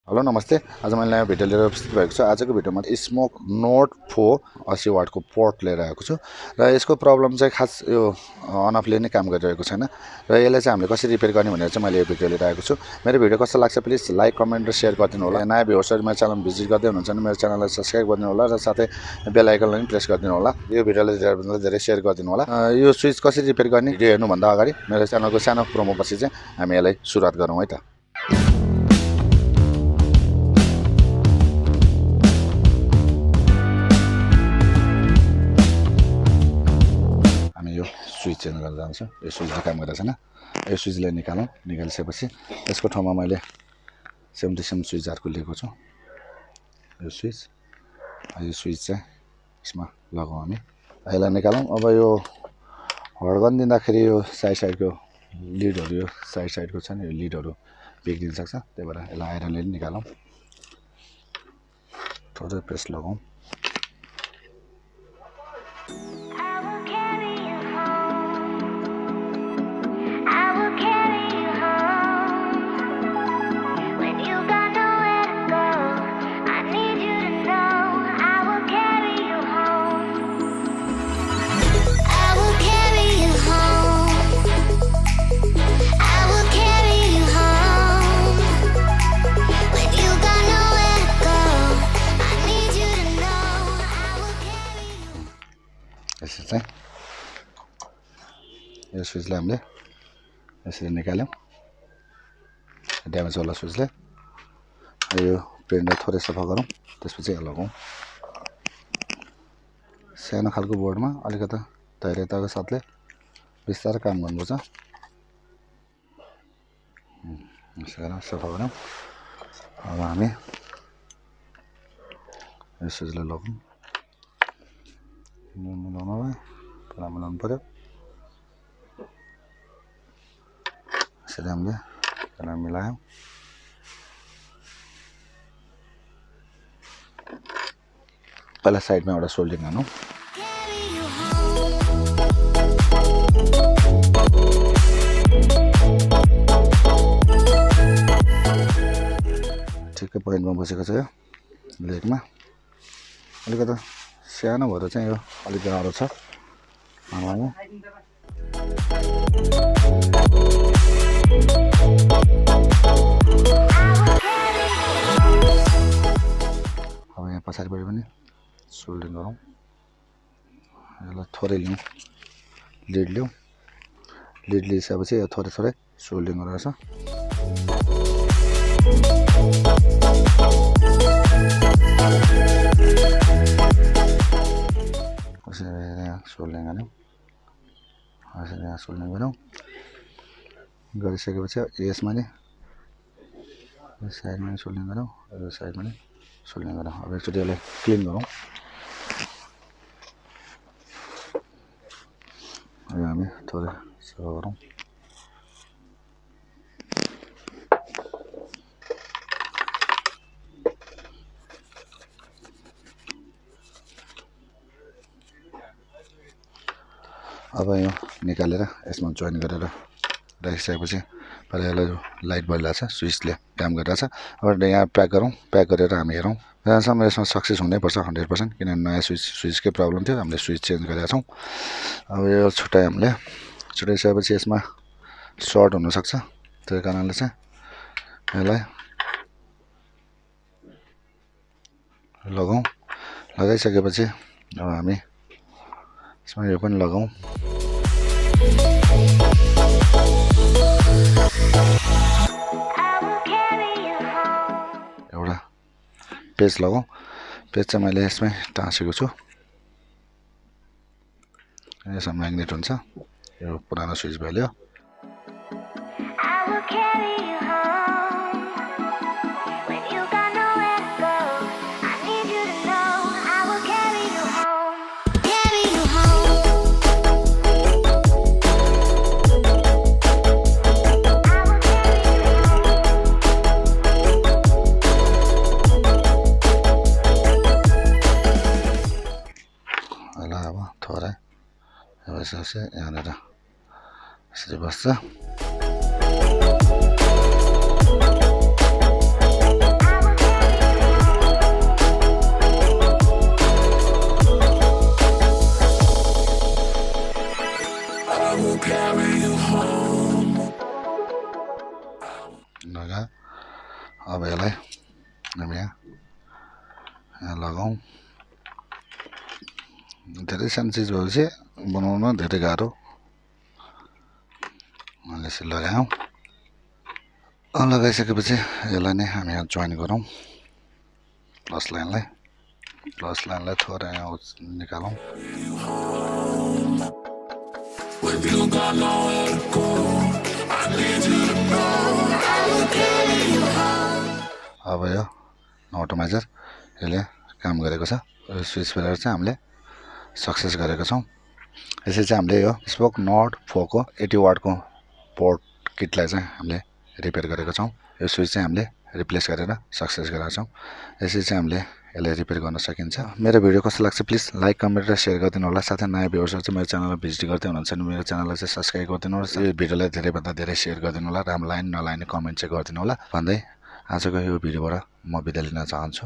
hello नमस्ते आज मैले नयाँ भिडियो लिएर उपस्थित भएको छु आजको भिडियोमा स्मोक नोट 4 80 वाटको पोर्ट लिएर आएको छु र यसको प्रब्लम चाहिँ खास यो अन अफले नै काम गरिरहेको छैन र यसलाई चाहिँ हामीले कसरी रिपेयर गर्ने भनेर चाहिँ मैले यो भिडियो लिएर आएको छु मेरो भिडियो कस्तो लाग्छ प्लिज लाइक कमेन्ट र शेयर गरिदिनु होला नयाँ भ्युअर्सहरु मेरो च्यानल भिजिट गर्दै हुनुहुन्छ भने मेरो च्यानललाई सब्स्क्राइब गरिदिनु होला र साथै बेल आइकनलाई पनि प्रेस गरिदिनु होला यो भिडियोलाई धेरै शेयर गरिदिनु होला यो स्विच कसरी रिपेयर गर्ने भिडियो हेर्नु भन्दा अगाडि मेरो च्यानलको सानो प्रोमो पछि चाहिँ हामी यसलाई सुरुवात गरौँ है त स्विच चेन्ज गरेर जान्छ यो स्विचले काम गरेको छैन यो स्विचलाई निकालिसकेपछि यसको ठाउँमा मैले सेम टु सेम स्विच अर्को लिएको छु यो स्विच चाहिँ यसमा लगाउँ हामी यसलाई निकालौँ अब यो हड्कन दिँदाखेरि यो साइडको लिडहरू यो साइडको छ नि यो लिडहरू बिग्रिन सक्छ त्यही भएर यसलाई आइरनले निकालौँ थोरै प्रेस लगाउँ यो स्विचलाई हामीले यसरी निकाल्यौँ ड्यामेज वाला स्विचलाई यो प्रिन्टलाई थोरै सफा गरौँ त्यसपछि यहाँ लगाउँ सानो खालको बोर्डमा अलिकति धैर्यताको साथले बिस्तारै काम गर्नुपर्छ यसरी सफा गरौँ अब हामी यो स्विचलाई लगाउँ मिलाउनु पर्यो यसरी हामीले यसलाई मिलायौँ पहिला साइडमा एउटा सोल्डिङ हानौँ ठिकै पोइन्टमा बसेको छ यो लेगमा अलिकति सानो भएर चाहिँ यो अलिक गाह्रो छ अब यहाँ पछाडिपट्टि पनि सोल्डिङ गरौँ यसलाई थोरै लिउँ लिड लिइसकेपछि यो थोरै सोल्डिङ गरेर छ सोल्डिङ गरौँ गरिसकेपछि यसमा नि साइडमा नि सोल्डिङ गरौँ यो साइडमा नि सोल्डिङ गरौँ अब एकचोटि यसलाई क्लिन गरौँ अब हामी थोरै सफा गरौँ अब यो निकालेर यसमा जोइन गरेर राखिसकेपछि पहिला यसलाई लाइट बलिरहेको छ स्विचले काम गरिरहेछ अब यहाँ प्याक गरेर हामी हेरौँ जहाँसम्म यसमा सक्सेस हुनैपर्छ 100% किनभने नयाँ स्विचकै प्रब्लम थियो हामीले स्विच चेन्ज गरेका छौँ अब यो छुट्याइसकेपछि यसमा सर्ट हुनसक्छ त्यही कारणले चाहिँ यसलाई लगाइसकेपछि अब हामी यसमा यो पनि लगाउँ एउटा पेज लगाउँ पेज चाहिँ मैले यसमै टाँसेको छु यसमा म्याग्नेट हुन्छ यो पुरानो स्विच भ्याल्यो यसरी यहाँनिर यसरी बस्छ अब यसलाई हामी यहाँ लगाउँ धेरै सानो चिज भएपछि बनाउन धेरै गाह्रो यसरी लगायौँ लगाइसकेपछि यसलाई नै हामी यहाँ जोइन गरौँ प्लस लाइनलाई थोरै यहाँ निकालौँ अब यो अटोमाइजर यसले काम गरेको छ स्विच प्लेयर चाहिँ हामीले सक्सेस गरेको छौँ यसरी चाहिँ हामीले यो स्मोक नट 4 को 80 वाटको पोर्ट किटलाई चाहिँ हामीले रिपेयर गरेको छौँ यो स्विच चाहिँ हामीले रिप्लेस गरेर सक्सेस गरेका छौँ यसरी चाहिँ हामीले यसलाई रिपेयर गर्न सकिन्छ मेरो भिडियो कस्तो लाग्छ प्लिज लाइक कमेन्ट र सेयर गरिदिनु होला साथै नयाँ भ्युअर्सहरू चाहिँ मेरो च्यानललाई भिजिट गर्दै हुनुहुन्छ भने मेरो च्यानललाई चाहिँ सब्स्क्राइब गरिदिनु होला यो भिडियोलाई धेरैभन्दा धेरै सेयर गरिदिनु होला राम्रो लाग्ने नलाग्ने कमेन्ट चाहिँ गरिदिनु होला भन्दै आजको यो भिडियोबाट म बिदा लिन चाहन्छु